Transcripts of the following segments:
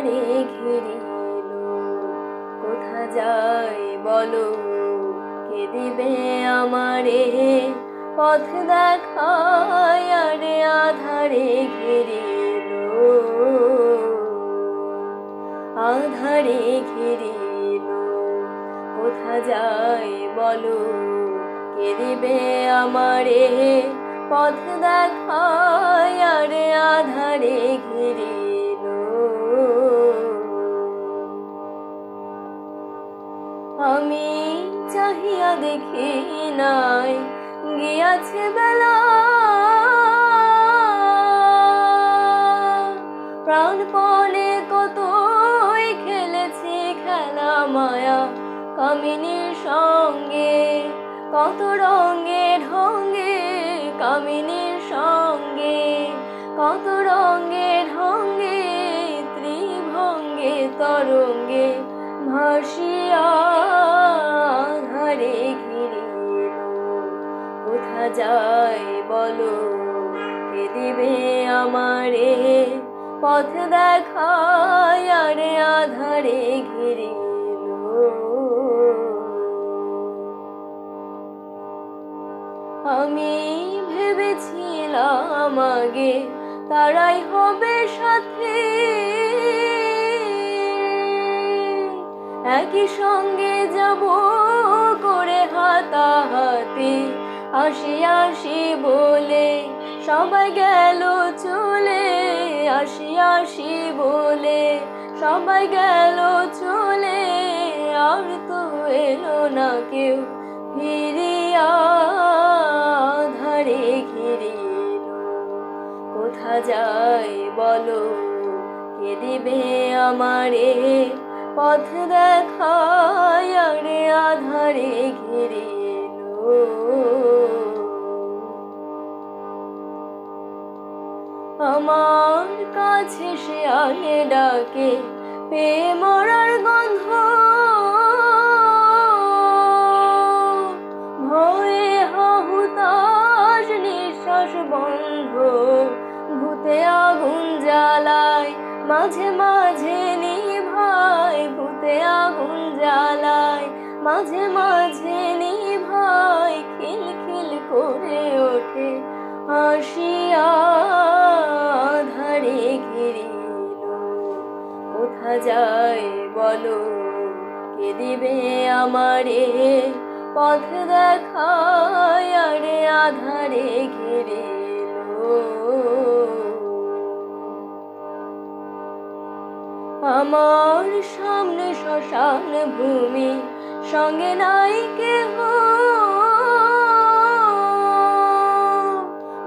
আধারে ঘিরিল। কোথা যাই বলো, কে দিবে আমারে পথ দেখায়, আরে আধারে ঘিরিল। আধারে ঘিরিল। কোথা যাই বলো, কে দিবে আমারে পথ দেখায়, আরে আধারে ঘিরিল। আমি চাহিয়া দেখি নাই গিয়াছে বেলা, প্রাণপণে কতই খেলেছি খেলা মায়া কামিনীর সঙ্গে, কত রঙে ঢঙ্গে কামিনীর সঙ্গে, কত রঙে ঢঙ্গে ত্রিভঙ্গে তরঙ্গে ভাসিয়া আধারে ঘিরিল। কোথা যাই বলো, কে দিবে আমারে পথ দেখায়, আরে আধারে ঘিরিল। আমি ভেবেছিলাম আগে তারাই হবে সাথী, একই সঙ্গে যাব করে হাতাহাতি, আসি আসি বলে সবাই গেল চলে, আসি আসি বলে সবাই গেল চলে, আর তো এলো না কেউ ফিরিয়া আধারে ঘিরিল। কোথা যাই বলো, কে দিবে আমারে পথ দেখায়, আরে আধারে ঘিরিল। আমার কাছে সে আনে ডাকে পেয়ে মরার গন্ধ, ভয়ে হাহুতাশ নিঃশ্বাস বন্ধ, ভূতে আগুন জ্বালায় মাঝে মাঝে নিভায়, ভূতে আগুন জ্বালায় মাঝে মাঝে নিভায়, খিলখিল করে ওঠে হাসিয়া আধারে ঘিরিল। কোথা যাই বলো, কে দিবে আমারে পথ দেখায়, আরে আধারে ঘিরিল। আমার সামনে শ্মশান ভূমি, সঙ্গে নাই কেহ,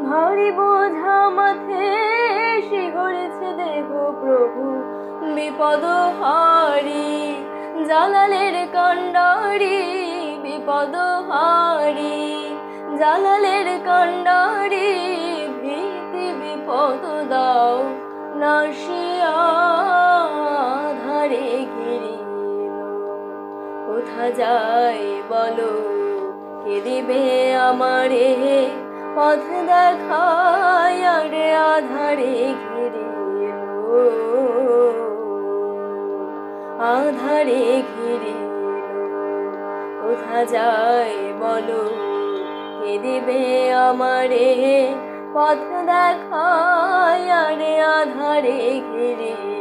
ভারী বোঝা মাথে শিহরেছে দেহ প্রভু, বিপদ হারি জালালের কান্ডারি, বিপদ হারি জালালের কান্ডারি, ভীতি বিপদ দাও নাশিয়া আধারে ঘিরিল। কোথা যাই বলো, কে দিবে আমারে পথ দেখায়, আরে আধারে ঘিরিল। আধারে ঘিরিল। কোথা যাই বলো, কে দিবে আমারে পথ দেখায়, আরে আধারে ঘিরিল।